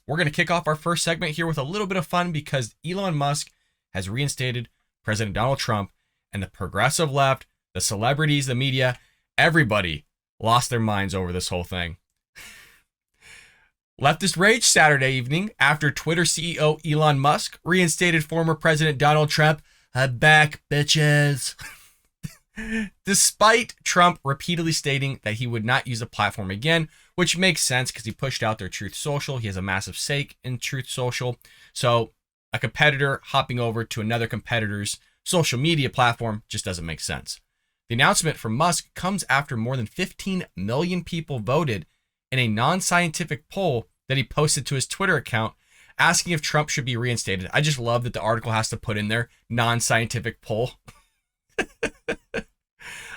we're going to kick off our first segment here with a little bit of fun because Elon Musk has reinstated President Donald Trump, and the progressive left, the celebrities, the media, everybody lost their minds over this whole thing. Leftist rage Saturday evening after Twitter CEO Elon Musk reinstated former President Donald Trump. I'm back, bitches. Despite Trump repeatedly stating that he would not use the platform again, which makes sense because he pushed out their Truth Social. He has a massive stake in Truth Social. So a competitor hopping over to another competitor's social media platform just doesn't make sense. The announcement from Musk comes after more than 15 million people voted in a non-scientific poll that he posted to his Twitter account asking if Trump should be reinstated. I just love that the article has to put in there non-scientific poll.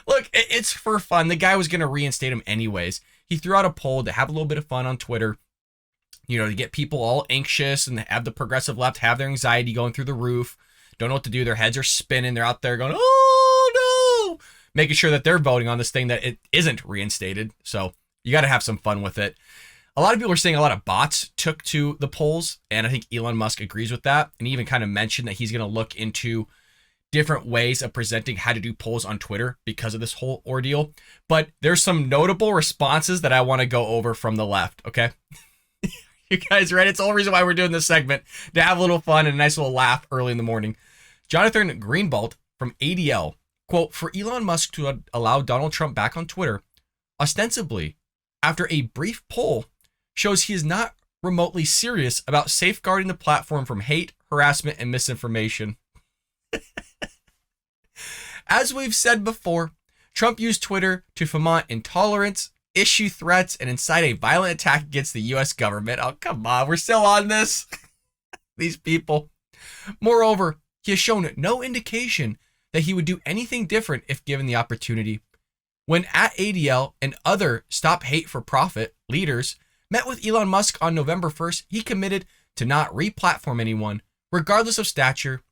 Look, it's for fun. The guy was going to reinstate him anyways. He threw out a poll to have a little bit of fun on Twitter, to get people all anxious and have the progressive left have their anxiety going through the roof. Don't know what to do. Their heads are spinning. They're out there going, oh no, making sure that they're voting on this thing that it isn't reinstated. So you got to have some fun with it. A lot of people are saying a lot of bots took to the polls, and I think Elon Musk agrees with that. And he even kind of mentioned that he's going to look into different ways of presenting how to do polls on Twitter because of this whole ordeal. But there's some notable responses that I want to go over from the left, okay? You guys ready? It's the whole reason why we're doing this segment, to have a little fun and a nice little laugh early in the morning. Jonathan Greenblatt from ADL, quote, for Elon Musk to allow Donald Trump back on Twitter, ostensibly, after a brief poll, shows he is not remotely serious about safeguarding the platform from hate, harassment, and misinformation. As we've said before, Trump used Twitter to foment intolerance, issue threats, and incite a violent attack against the U.S. government. Oh, come on. We're still on this. These people. Moreover, he has shown no indication that he would do anything different if given the opportunity. When at ADL and other Stop Hate for Profit leaders met with Elon Musk on November 1st, he committed to not re-platform anyone, regardless of stature,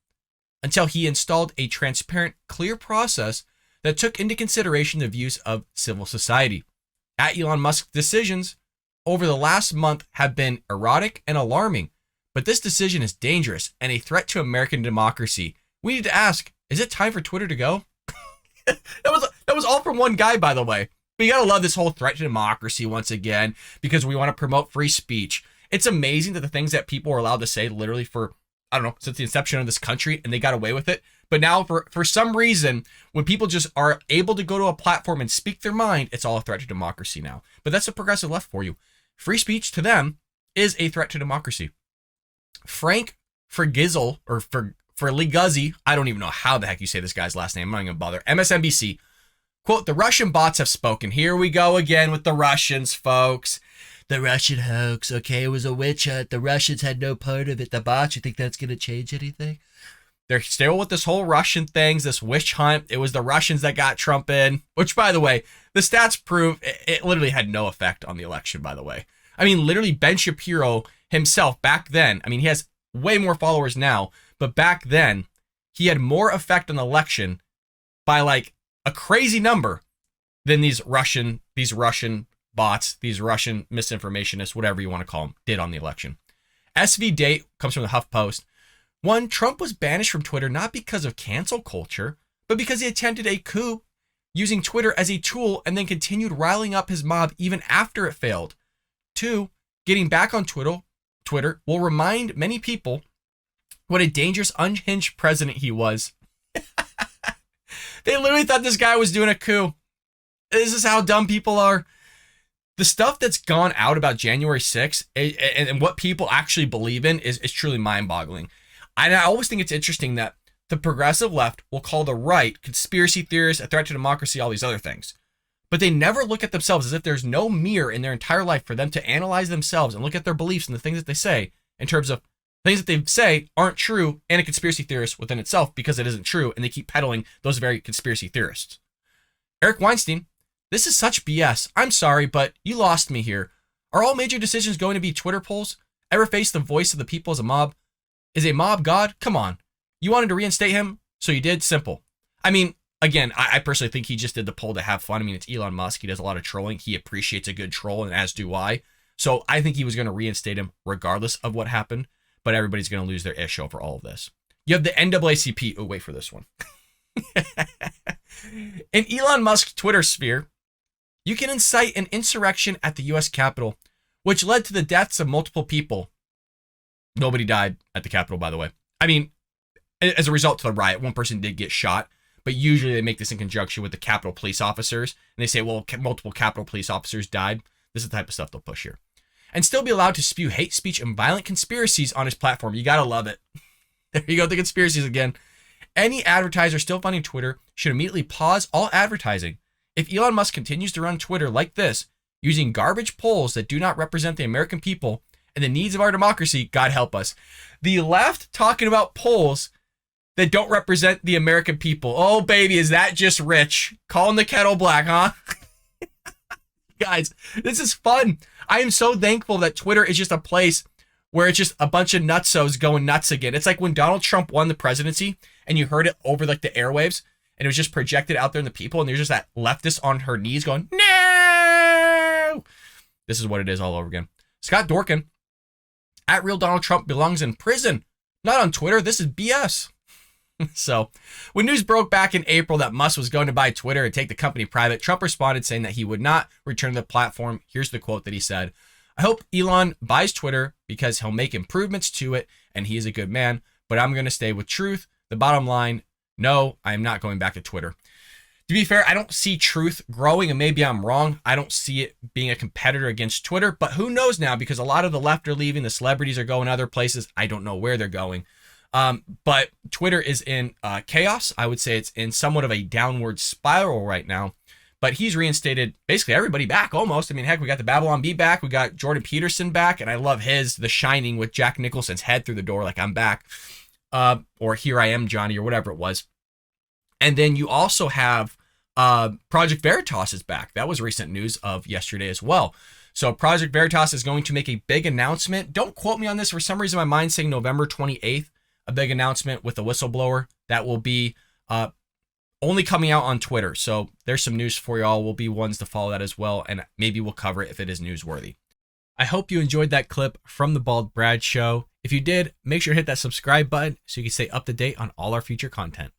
until he installed a transparent, clear process that took into consideration the views of civil society. At Elon Musk's decisions over the last month have been erratic and alarming, but this decision is dangerous and a threat to American democracy. We need to ask, is it time for Twitter to go? That was all from one guy, by the way. But you gotta love this whole threat to democracy once again, because we want to promote free speech. It's amazing that the things that people are allowed to say literally for, I don't know, since the inception of this country, and they got away with it. But now for some reason, when people just are able to go to a platform and speak their mind, it's all a threat to democracy now. But that's the progressive left for you. Free speech to them is a threat to democracy. Frank Fergizzle, or Ferliguzzi, I don't even know how the heck you say this guy's last name. I'm not even gonna bother. MSNBC, quote, the Russian bots have spoken. Here we go again with the Russians, folks. The Russian hoax, okay, it was a witch hunt. The Russians had no part of it. The bots, you think that's going to change anything? They're still with this whole Russian things, this witch hunt. It was the Russians that got Trump in, which, by the way, the stats prove it literally had no effect on the election, by the way. I mean, literally Ben Shapiro himself back then, I mean, he has way more followers now, but back then, he had more effect on the election by like a crazy number than these Russian bots, these Russian misinformationists, whatever you want to call them, did on the election. SV Date comes from the HuffPost. One, Trump was banished from Twitter not because of cancel culture, but because he attempted a coup using Twitter as a tool and then continued riling up his mob even after it failed. Two, getting back on Twitter will remind many people what a dangerous, unhinged president he was. They literally thought this guy was doing a coup. This is how dumb people are. The stuff that's gone out about January 6th and what people actually believe in is truly mind-boggling. And I always think it's interesting that the progressive left will call the right conspiracy theorists, a threat to democracy, all these other things. But they never look at themselves as if there's no mirror in their entire life for them to analyze themselves and look at their beliefs and the things that they say in terms of things that they say aren't true and a conspiracy theorist within itself because it isn't true, and they keep peddling those very conspiracy theorists. Eric Weinstein, this is such BS. I'm sorry, but you lost me here. Are all major decisions going to be Twitter polls? Ever face the voice of the people as a mob? Is a mob God? Come on. You wanted to reinstate him, so you did. Simple. I mean, again, I personally think he just did the poll to have fun. I mean, it's Elon Musk. He does a lot of trolling. He appreciates a good troll, and as do I. So I think he was going to reinstate him regardless of what happened, but everybody's going to lose their ish over all of this. You have the NAACP. Oh, wait for this one. In Elon Musk's Twitter sphere, you can incite an insurrection at the U.S. Capitol, which led to the deaths of multiple people. Nobody died at the Capitol, by the way. I mean, as a result of the riot, one person did get shot, but usually they make this in conjunction with the Capitol police officers, and they say, well, multiple Capitol police officers died. This is the type of stuff they'll push here. And still be allowed to spew hate speech and violent conspiracies on his platform. You gotta love it. There you go, the conspiracies again. Any advertiser still funding Twitter should immediately pause all advertising. If Elon Musk continues to run Twitter like this, using garbage polls that do not represent the American people and the needs of our democracy, God help us. The left talking about polls that don't represent the American people. Oh, baby, is that just rich? Calling the kettle black, huh? Guys, this is fun. I am so thankful that Twitter is just a place where it's just a bunch of nutsos going nuts again. It's like when Donald Trump won the presidency and you heard it over like the airwaves and it was just projected out there in the people and there's just that leftist on her knees going, no! This is what it is all over again. Scott Dorkin, at Real Donald Trump belongs in prison, not on Twitter. This is BS. So, when news broke back in April that Musk was going to buy Twitter and take the company private, Trump responded saying that he would not return to the platform. Here's the quote that he said. I hope Elon buys Twitter because he'll make improvements to it and he is a good man, but I'm going to stay with truth. The bottom line, no, I am not going back to Twitter. To be fair, I don't see truth growing, and maybe I'm wrong. I don't see it being a competitor against Twitter, but who knows now, because a lot of the left are leaving, the celebrities are going other places. I don't know where they're going. But Twitter is in chaos. I would say it's in somewhat of a downward spiral right now. But he's reinstated basically everybody back almost. I mean, heck, we got the Babylon Bee back. We got Jordan Peterson back. And I love his The Shining with Jack Nicholson's head through the door like I'm back. Or Here I Am, Johnny, or whatever it was. And then you also have Project Veritas is back. That was recent news of yesterday as well. So Project Veritas is going to make a big announcement. Don't quote me on this. For some reason, my mind's saying November 28th. A big announcement with a whistleblower that will be only coming out on Twitter. So there's some news for y'all. We'll be ones to follow that as well. And maybe we'll cover it if it is newsworthy. I hope you enjoyed that clip from the Bald Brad Show. If you did, make sure to hit that subscribe button so you can stay up to date on all our future content.